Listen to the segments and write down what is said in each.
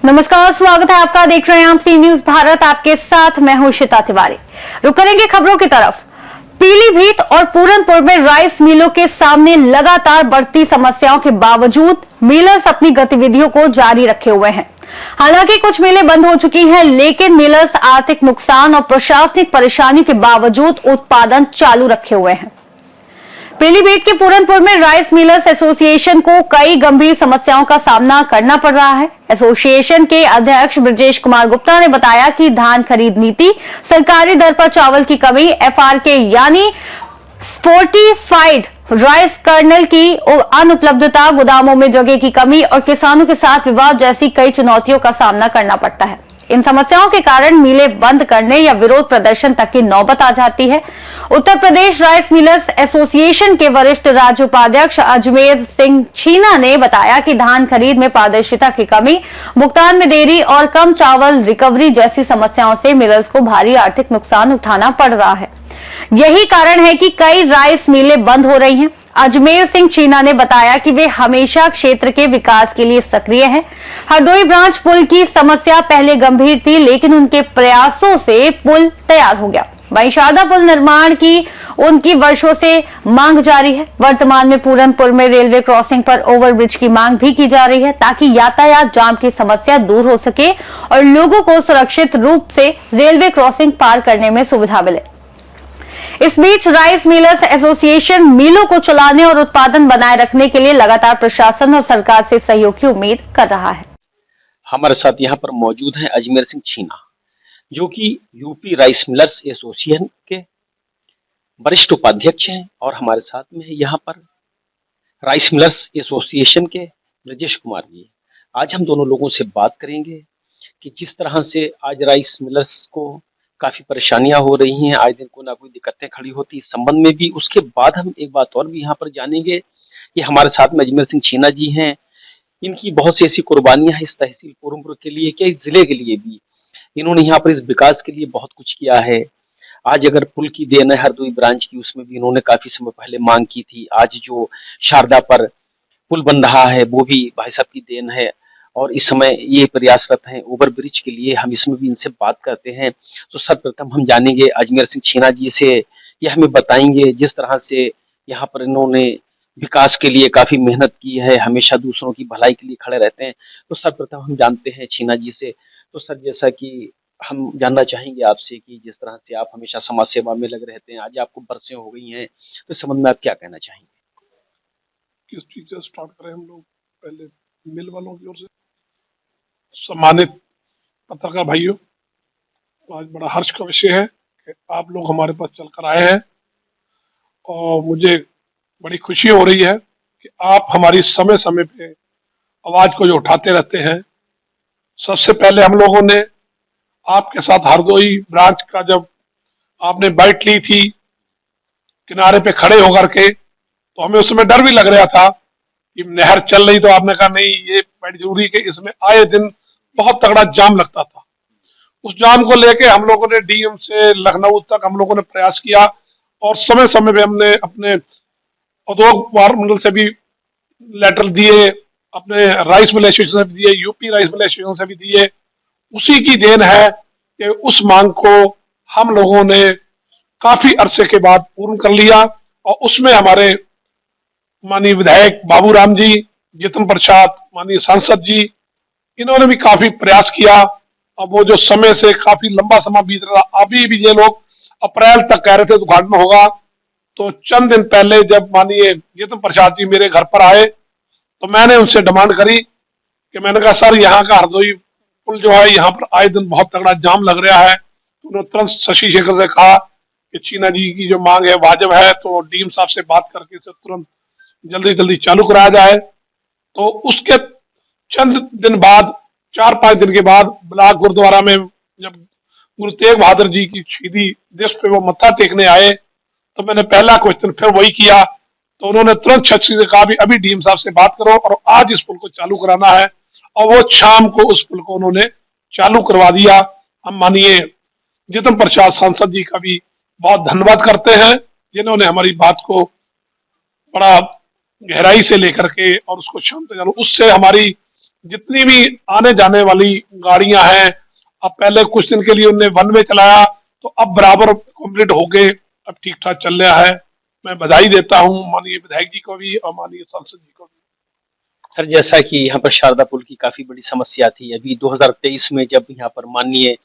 नमस्कार, स्वागत है आपका। देख रहे हैं आप सी न्यूज भारत, आपके साथ मैं हूं श्वेता तिवारी। रुक करेंगे खबरों की तरफ। पीलीभीत और पूरनपुर में राइस मिलों के सामने लगातार बढ़ती समस्याओं के बावजूद मिलर्स अपनी गतिविधियों को जारी रखे हुए हैं। हालांकि कुछ मिलें बंद हो चुकी हैं, लेकिन मिलर्स आर्थिक नुकसान और प्रशासनिक परेशानी के बावजूद उत्पादन चालू रखे हुए हैं। पीलीभीत के पूरनपुर में राइस मिलर्स एसोसिएशन को कई गंभीर समस्याओं का सामना करना पड़ रहा है। एसोसिएशन के अध्यक्ष ब्रजेश कुमार गुप्ता ने बताया कि धान खरीद नीति, सरकारी दर पर चावल की कमी, एफआरके यानी फोर्टिफाइड राइस कर्नल की अनुपलब्धता, गोदामों में जगह की कमी और किसानों के साथ विवाद जैसी कई चुनौतियों का सामना करना पड़ता है। इन समस्याओं के कारण मिलें बंद करने या विरोध प्रदर्शन तक की नौबत आ जाती है। Uttar Pradesh rice millers association के वरिष्ठ राज्य उपाध्यक्ष अजमेर सिंह छीना ने बताया कि धान खरीद में पारदर्शिता की कमी, भुगतान में देरी और कम चावल रिकवरी जैसी समस्याओं से मिलर्स को भारी आर्थिक नुकसान उठाना पड़ रहा है। यही कारण है कि कई राइस मिलें बंद हो रही हैं। अजमेर सिंह छीना ने बताया कि वे हमेशा क्षेत्र के विकास के लिए सक्रिय हैं। हरदोई ब्रांच पुल की समस्या पहले गंभीर थी, लेकिन उनके प्रयासों से पुल तैयार हो गया। वहीं शारदा पुल निर्माण की उनकी वर्षों से मांग जारी है। वर्तमान में पूरनपुर में रेलवे क्रॉसिंग पर ओवरब्रिज की मांग भी की जा रही है, ताकि यातायात जाम की समस्या दूर हो सके और लोगों को सुरक्षित रूप से रेलवे क्रॉसिंग पार करने में सुविधा मिले। इस बीच राइस मिलर्स एसोसिएशन मिलों को चलाने और उत्पादन बनाए रखने के लिए लगातार प्रशासन और सरकार से सहयोग की उम्मीद कर रहा है। हमारे साथ यहाँ पर मौजूद हैं अजमेर सिंह छीना, जो कि यूपी राइस मिलर्स एसोसिएशन के वरिष्ठ उपाध्यक्ष हैं, और हमारे साथ में यहाँ पर राइस मिलर्स एसोसिएशन के ब्रजेश कुमार जी। आज हम दोनों लोगों से बात करेंगे कि जिस तरह से आज राइस मिलर्स को काफी परेशानियां हो रही हैं, आए दिन को ना कोई दिक्कतें खड़ी होती, इस संबंध में भी। उसके बाद हम एक बात और भी यहाँ पर जानेंगे कि हमारे साथ में अजमेर सिंह छीना जी हैं। इनकी बहुत सी ऐसी कुर्बानियां हैं इस तहसील पूरनपुर के लिए, क्या इस जिले के लिए भी। इन्होंने यहाँ पर इस विकास के लिए बहुत कुछ किया है। आज अगर पुल की देन है हरदोई ब्रांच की, उसमें भी इन्होंने काफी समय पहले मांग की थी। आज जो शारदा पर पुल बन रहा है वो भी भाई साहब की देन है, और इस समय ये प्रयासरत हैं ओवर ब्रिज के लिए। हम इसमें भी इनसे बात करते हैं। तो सर्वप्रथम हम जानेंगे अजमेर सिंह छीना जी से, ये हमें बताएंगे जिस तरह से यहाँ पर इन्होंने विकास के लिए काफी मेहनत की है, हमेशा दूसरों की भलाई के लिए खड़े रहते हैं। तो सर्वप्रथम हम जानते हैं छीना जी से। तो सर, जैसा कि हम जानना चाहेंगे आपसे कि जिस तरह से आप हमेशा समाज सेवा में लगे रहते हैं, आज आपको बरसें हो गई हैं, तो इस संबंध में आप क्या कहना चाहेंगे? किस चीज से स्टार्ट करें हम लोग? पहले मिल वालों की ओर से। सम्मानित पत्रकार भाइयों, आज बड़ा हर्ष का विषय है कि आप लोग हमारे पास चलकर आए हैं, और मुझे बड़ी खुशी हो रही है कि आप हमारी समय समय पे आवाज को जो उठाते रहते हैं। सबसे पहले हम लोगों ने आपके साथ हरदोई ब्रांच का जब आपने बाइट ली थी किनारे पे खड़े होकर के, तो हमें उस समय डर भी लग रहा था कि नहर चल रही, तो आपने कहा नहीं, ये बड़ी जरूरी है। इसमें आए दिन बहुत तगड़ा जाम लगता था। उस जाम को लेके हम लोगों ने डीएम से लखनऊ तक हम लोगों ने प्रयास किया, और समय समय पे हमने अपने उद्योग मंडल से भी लेटर दिए, अपने राइस मिल एसोसिएशन से भी दिए, यूपी राइस मिल एसोसिएशन से भी दिए। उसी की देन है कि उस मांग को हम लोगों ने काफी अरसे के बाद पूर्ण कर लिया, और उसमें हमारे माननीय विधायक बाबूराम जी, जितन प्रसाद, माननीय सांसद जी, इन्होंने भी काफी प्रयास किया। अब वो जो समय से काफी लंबा समय बीत रहा, अभी भी ये लोग अप्रैल तक कह रहे थे उद्घाटन होगा। तो चंद दिन पहले जब माननीय जितन प्रसाद जी मेरे घर पर आए, तो मैंने उनसे डिमांड करी कि मैंने कहा सर, यहाँ का हरदोई पुल जो है, यहाँ पर आए दिन बहुत तगड़ा जाम लग रहा है। तो उन्होंने तुरंत शशि शेखर से कहा कि छीना जी की जो मांग है वाजिब है, तो डीएम साहब से बात करके इसे तुरंत जल्दी जल्दी चालू कराया जाए। तो उसके चंद दिन बाद, 4-5 दिन के बाद, ब्लॉक गुरुद्वारा में जब गुरु तेग बहादुर जी की शहीदी दिवस पे वो मत्था टेकने आए, तो मैंने पहला क्वेश्चन फिर वही किया। तो उन्होंने तुरंत शशि से कहा भी अभी डीएम साहब से बात करो और आज इस पुल को चालू कराना है, और वो शाम को उस पुल को उन्होंने चालू करवा दिया। हम माननीय जितन प्रसाद सांसद जी का भी बहुत धन्यवाद करते हैं, जिन्होंने हमारी बात को बड़ा गहराई से लेकर के और उसको शांत जानू, उससे हमारी जितनी भी आने जाने वाली गाड़ियां हैं, अब पहले कुछ दिन के लिए उन्होंने वन वे चलाया, तो अब बराबर कंप्लीट हो गए, अब ठीक ठाक चल रहा है। मैं बधाई देता हूं माननीय विधायक जी को भी और माननीय सांसद जी को भी। सर, जैसा कि यहाँ पर शारदा पुल की काफी बड़ी समस्या थी, अभी 2023 में जब यहाँ पर माननीय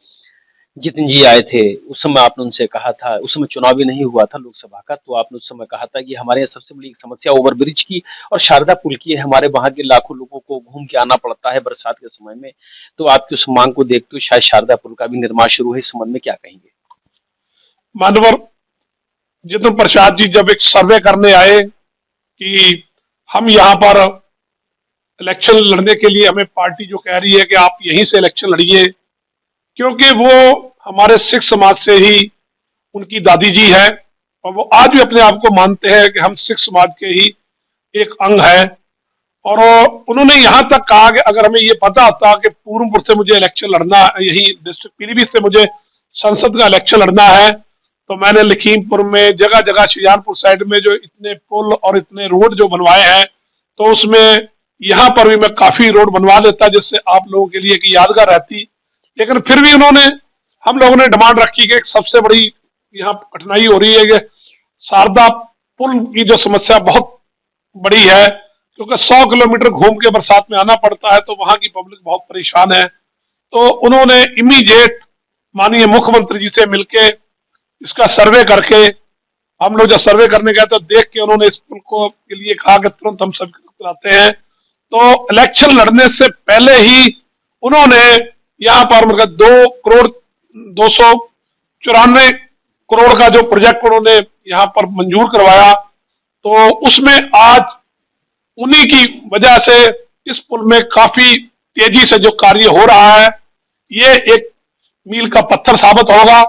जितिन जी आए थे, उस समय आपने उनसे कहा था, उस समय चुनाव भी नहीं हुआ था लोकसभा का, तो आपने उस समय कहा था कि हमारे यहाँ सबसे बड़ी समस्या ओवरब्रिज की और शारदा पुल की है। हमारे वहां के लाखों लोगों को घूम के आना पड़ता है बरसात के समय में। तो आपकी उस मांग को देखते हुए शायद शारदा पुल का भी निर्माण शुरू है, इस संबंध में क्या कहेंगे? मानवर जितिन प्रसाद जी जब एक सर्वे करने आए कि हम यहाँ पर इलेक्शन लड़ने के लिए हमें पार्टी जो कह रही है कि आप यहीं से इलेक्शन लड़िए, क्योंकि वो हमारे सिख समाज से ही उनकी दादी जी है और वो आज भी अपने आप को मानते हैं कि हम सिख समाज के ही एक अंग है। और उन्होंने यहाँ तक कहा कि अगर हमें ये पता होता कि पूर्णपुर से मुझे इलेक्शन लड़ना है, यही डिस्ट्रिक्ट पीलीभीत से मुझे संसद का इलेक्शन लड़ना है, तो मैंने लखीमपुर में जगह जगह शुजानपुर साइड में जो इतने पुल और इतने रोड जो बनवाए हैं, तो उसमें यहाँ पर भी मैं काफी रोड बनवा देता जिससे आप लोगों के लिए एक यादगार रहती। लेकिन फिर भी उन्होंने, हम लोगों ने डिमांड रखी कि एक सबसे बड़ी यहाँ कठिनाई हो रही है कि शारदा पुल की जो समस्या बहुत बड़ी है, क्योंकि 100 किलोमीटर घूम के बरसात में आना पड़ता है, तो वहां की पब्लिक बहुत परेशान है। तो उन्होंने इमीडिएट माननीय मुख्यमंत्री जी से मिलके इसका सर्वे करके, हम लोग जब सर्वे करने गए तो देख के उन्होंने इस पुल को के लिए कहा कि तुरंत हम सब कराते हैं। तो इलेक्शन लड़ने से पहले ही उन्होंने यहाँ पर मतलब 2,294 करोड़ का जो प्रोजेक्ट उन्होंने यहाँ पर मंजूर करवाया, तो उसमें आज उन्हीं की वजह से इस पुल में काफी तेजी से जो कार्य हो रहा है, ये एक मील का पत्थर साबित होगा।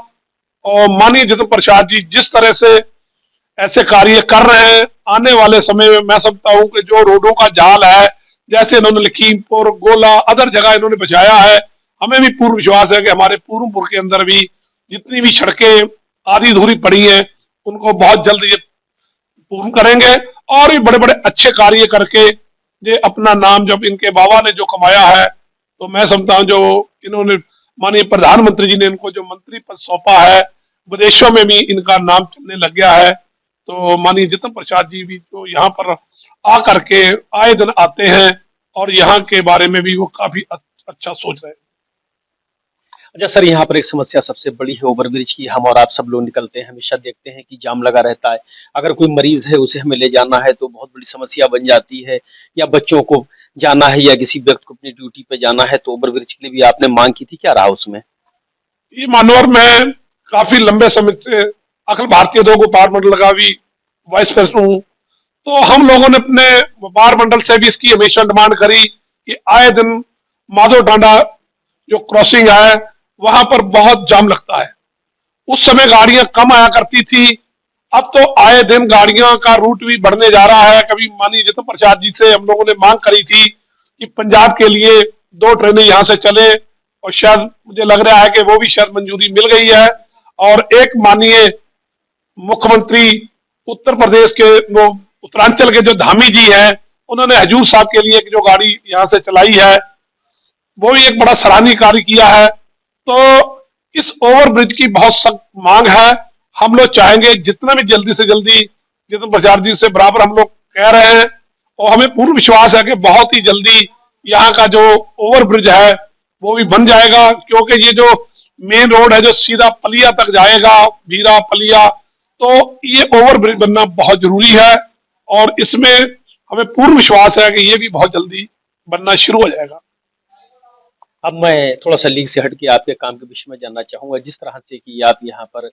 और माननीय जितिन प्रसाद जी जिस तरह से ऐसे कार्य कर रहे हैं, आने वाले समय में मैं समझता हूं कि जो रोडों का जाल है, जैसे इन्होंने लखीमपुर, गोला, अदर जगह इन्होंने बचाया है, हमें भी पूर्ण विश्वास है कि हमारे पूर्णपुर के अंदर भी जितनी भी सड़कें आधी अधूरी पड़ी हैं, उनको बहुत जल्द ये पूर्ण करेंगे और भी बड़े बड़े अच्छे कार्य करके ये अपना नाम जब इनके बाबा ने जो कमाया है, तो मैं समझता हूँ जो इन्होंने माननीय प्रधानमंत्री जी ने इनको जो मंत्री पद सौंपा है, विदेशों में भी इनका नाम चलने लग गया है। तो माननीय जितिन प्रसाद जी भी जो यहाँ पर आ करके आए दिन आते हैं और यहाँ के बारे में भी वो काफी अच्छा सोच रहे हैं। अच्छा सर, यहाँ पर एक समस्या सबसे बड़ी है ओवरब्रिज की। हम और आप सब लोग निकलते हैं, हमेशा देखते हैं कि जाम लगा रहता है। अगर कोई मरीज है उसे हमें ले जाना है तो बहुत बड़ी समस्या बन जाती है, या बच्चों को जाना है या किसी व्यक्ति को अपनी ड्यूटी पे जाना है, तो ओवरब्रिज के लिए भी आपने मांग की थी, क्या रहा उसमें? ये मानवर में काफी लंबे समय से अखिल भारतीय उद्योग व्यापार मंडल का भी वाइस प्रेसिडेंट हूँ, तो हम लोगों ने अपने व्यापार मंडल से भी इसकी हमेशा डिमांड करी कि आए दिन माधव टांडा जो क्रॉसिंग है वहां पर बहुत जाम लगता है। उस समय गाड़ियां कम आया करती थी, अब तो आए दिन गाड़ियों का रूट भी बढ़ने जा रहा है। कभी माननीय जितिन प्रसाद जी से हम लोगों ने मांग करी थी कि पंजाब के लिए 2 ट्रेनें यहाँ से चले, और शायद मुझे लग रहा है कि वो भी शायद मंजूरी मिल गई है। और एक माननीय मुख्यमंत्री उत्तर प्रदेश के वो उत्तरांचल के जो धामी जी हैं, उन्होंने हजूर साहब के लिए जो गाड़ी यहाँ से चलाई है, वो भी एक बड़ा सराहनीय कार्य किया है। तो इस ओवरब्रिज की बहुत सख्त मांग है। हम लोग चाहेंगे जितना भी जल्दी से जल्दी, जितिन प्रसाद जी से बराबर हम लोग कह रहे हैं, और हमें पूर्ण विश्वास है कि बहुत ही जल्दी यहाँ का जो ओवरब्रिज है वो भी बन जाएगा, क्योंकि ये जो मेन रोड है जो सीधा पलिया तक जाएगा, भीरा पलिया, तो ये ओवरब्रिज बनना बहुत जरूरी है और इसमें हमें पूर्ण विश्वास है कि ये भी बहुत जल्दी बनना शुरू हो जाएगा। अब मैं थोड़ा सा लीग से हट के आपके काम के विषय में जानना चाहूंगा। जिस तरह से कि आप यहाँ पर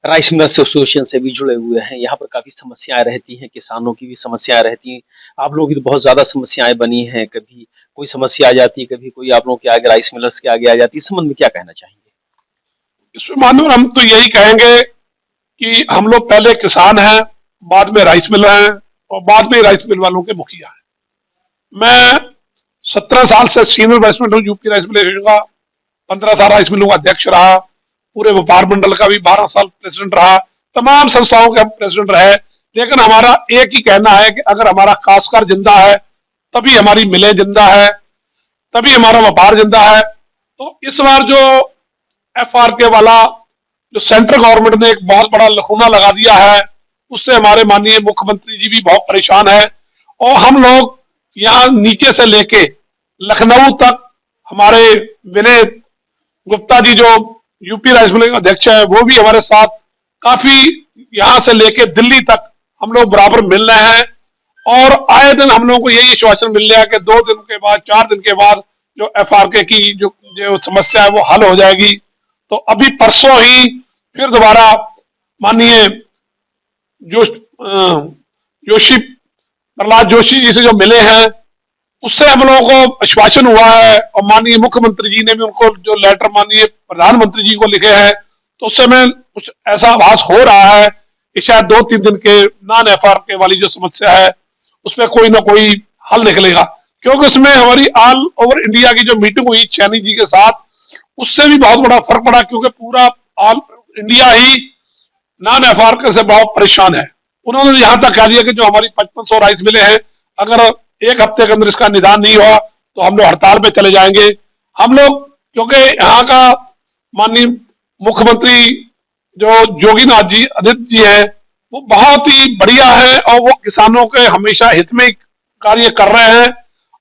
राइस मिलर्स एसोसिएशन से भी जुड़े हुए हैं, यहाँ पर काफी समस्याएं रहती हैं, किसानों की भी समस्याएं रहती हैं, आप लोगों की तो बहुत ज्यादा समस्याएं बनी हैं। कभी कोई समस्या आ जाती है, कभी कोई आप लोगों के आगे, राइस मिलर्स के आगे आ जाती है, इस संबंध में क्या कहना चाहेंगे? इसमें मानो हम तो यही कहेंगे कि हम लोग पहले किसान हैं, बाद में राइस मिल हैं और बाद में राइस मिल वालों के मुखिया हैं। मैं 17 साल से senior vice president UP rice mill association का, 15 साल राइस मिलों का अध्यक्ष रहा, पूरे व्यापार मंडल का भी 12 साल प्रेसिडेंट रहा, तमाम संस्थाओं के हम प्रेसिडेंट रहे। लेकिन हमारा एक ही कहना है कि अगर हमारा काश्तकार जिंदा है तभी हमारी मिलें जिंदा है, तभी हमारा व्यापार जिंदा है। तो इस बार जो FRK वाला जो सेंट्रल गवर्नमेंट ने एक बहुत बड़ा लखूना लगा दिया है, उससे हमारे माननीय मुख्यमंत्री जी भी बहुत परेशान है। और हम लोग यहाँ नीचे से लेके लखनऊ तक हमारे विनय गुप्ता जी जो यूपी राइस मिल के अध्यक्ष है, वो भी हमारे साथ काफी यहाँ से लेके दिल्ली तक हम लोग बराबर मिल रहे हैं। और आए दिन हम लोगों को यही आश्वासन मिल रहा है कि 2 दिन के बाद 4 दिन के बाद जो FRK की जो समस्या है वो हल हो जाएगी। तो अभी परसों ही फिर दोबारा माननीय जोशी प्रहलाद जोशी जी से जो मिले हैं, उससे हम लोगों को आश्वासन हुआ है और माननीय मुख्यमंत्री जी ने भी उनको जो लेटर माननीय प्रधानमंत्री जी को लिखे हैं, तो उससे में कुछ ऐसा आभास हो रहा है कि शायद 2-3 दिन के नॉन FRK वाली जो समस्या है उसमें कोई ना कोई हल निकलेगा। क्योंकि उसमें हमारी ऑल ओवर इंडिया की जो मीटिंग हुई चैनी जी के साथ, उससे भी बहुत बड़ा फर्क पड़ा, क्योंकि पूरा ऑल इंडिया ही नॉन FRK से बहुत परेशान है। उन्होंने यहां तक कह दिया कि जो हमारी 5500 राइस मिले हैं, अगर 1 हफ्ते के अंदर इसका निदान नहीं हुआ तो हम लोग हड़ताल पे चले जाएंगे। हम लोग क्योंकि यहाँ का माननीय मुख्यमंत्री जो योगीनाथ जी आदित्य जी है, वो बहुत ही बढ़िया है और वो किसानों के हमेशा हित में कार्य कर रहे हैं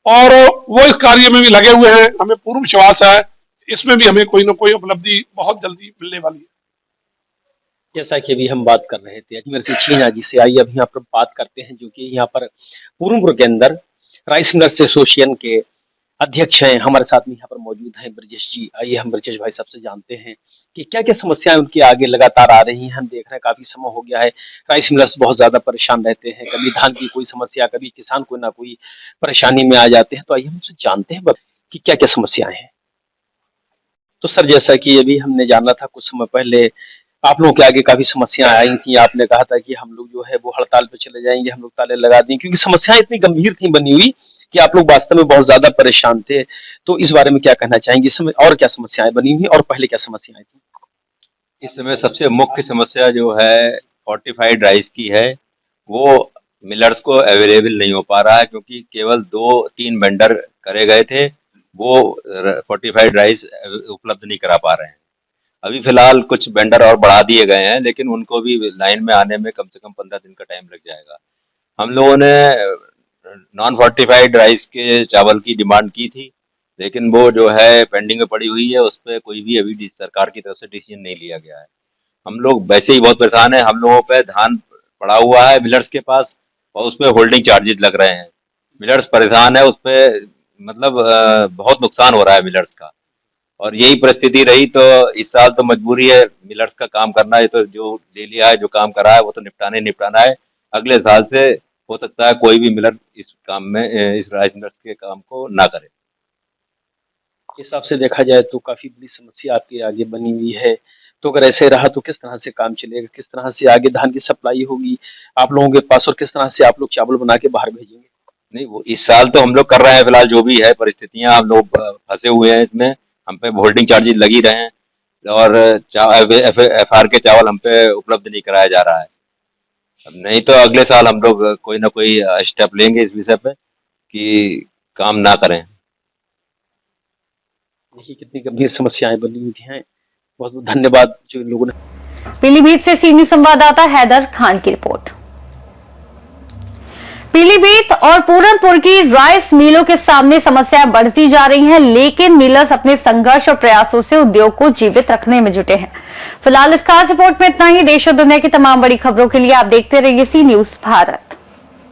और वो इस कार्य में भी लगे हुए हैं। हमें पूर्ण विश्वास है इसमें भी हमें कोई ना कोई उपलब्धि बहुत जल्दी मिलने वाली है। जैसा कि अभी हम बात कर रहे थे अजमेर से छीना जी से, आइए अभी यहाँ पर बात करते हैं जो कि यहाँ पर पूरनपुर के अंदर राइस मिलर्स एसोसिएशन के अध्यक्ष हैं, हमारे साथ में यहाँ पर मौजूद हैं ब्रजेश जी। आइए हम ब्रजेश भाई साहब से जानते हैं कि क्या क्या समस्याएं उनके आगे लगातार आ रही हैं। हम देख रहे हैं काफी समय हो गया है, राइस मिलर्स बहुत ज्यादा परेशान रहते हैं, कभी धान की कोई समस्या, कभी किसान कोई ना कोई परेशानी में आ जाते हैं। तो आइए हम उनसे जानते हैं कि क्या क्या समस्याएं हैं। तो सर, जैसा कि अभी हमने जाना था कुछ समय पहले आप लोगों के आगे काफी समस्याएं आई थी, आपने कहा था कि हम लोग जो है वो हड़ताल पे चले जाएंगे, हम लोग ताले लगा देंगे, क्योंकि समस्याएं इतनी गंभीर थी बनी हुई कि आप लोग वास्तव में बहुत ज्यादा परेशान थे। तो इस बारे में क्या कहना चाहेंगे, इस समय और क्या समस्याएं बनी हुई और पहले क्या समस्याएं थी? इस समय सबसे मुख्य समस्या जो है फोर्टिफाइड राइस की है, वो मिलर्स को अवेलेबल नहीं हो पा रहा है, क्योंकि केवल 2-3 वेंडर करे गए थे, वो फोर्टिफाइड राइस उपलब्ध नहीं करा पा रहे हैं। अभी फिलहाल कुछ वेंडर और बढ़ा दिए गए हैं, लेकिन उनको भी लाइन में आने में कम से कम 15 दिन का टाइम लग जाएगा। हम लोगों ने नॉन फोर्टिफाइड राइस के चावल की डिमांड की थी, लेकिन वो जो है पेंडिंग में पड़ी हुई है, उस पर कोई भी अभी सरकार की तरफ से डिसीजन नहीं लिया गया है। हम लोग वैसे ही बहुत परेशान है, हम लोगों पे धान पड़ा हुआ है मिलर्स के पास और उस पर होल्डिंग चार्जेस लग रहे हैं। मिलर्स परेशान है, उस पर मतलब बहुत नुकसान हो रहा है मिलर्स का। और यही परिस्थिति रही तो इस साल तो मजबूरी है मिलर्स का काम करना है, तो जो ले लिया है, जो काम करा है वो तो निपटाना है। अगले साल से हो सकता है कोई भी मिलर इस काम में, इस राइस मिलर्स के काम को ना करे। इस हिसाब से देखा जाए तो काफी बड़ी समस्या आपके आगे बनी हुई है। तो अगर ऐसे रहा तो किस तरह से काम चलेगा, किस तरह से आगे धान की सप्लाई होगी आप लोगों के पास, और किस तरह से आप लोग चावल बना के बाहर भेजेंगे? नहीं, वो इस साल तो हम लोग कर रहे हैं, फिलहाल जो भी है परिस्थितियां, हम लोग फंसे हुए हैं इसमें, हम पे होल्डिंग चार्जेस लगी रहे हैं और FRK चावल हम पे उपलब्ध नहीं कराया जा रहा है। अब नहीं तो अगले साल हम लोग कोई ना कोई स्टेप लेंगे इस विषय पे कि काम ना करें। देखिए कितनी गंभीर समस्याएं बनी हुई हैं। बहुत बहुत धन्यवाद जो इन लोगों ने। पीलीभीत से सीनियर संवाददाता हैदर खान की रिपोर्ट। पीलीभीत और पूरनपुर की राइस मिलों के सामने समस्याएं बढ़ती जा रही हैं, लेकिन मिलर्स अपने संघर्ष और प्रयासों से उद्योग को जीवित रखने में जुटे हैं। फिलहाल इस खास रिपोर्ट में इतना ही। देश और दुनिया की तमाम बड़ी खबरों के लिए आप देखते रहिए सी न्यूज़ भारत।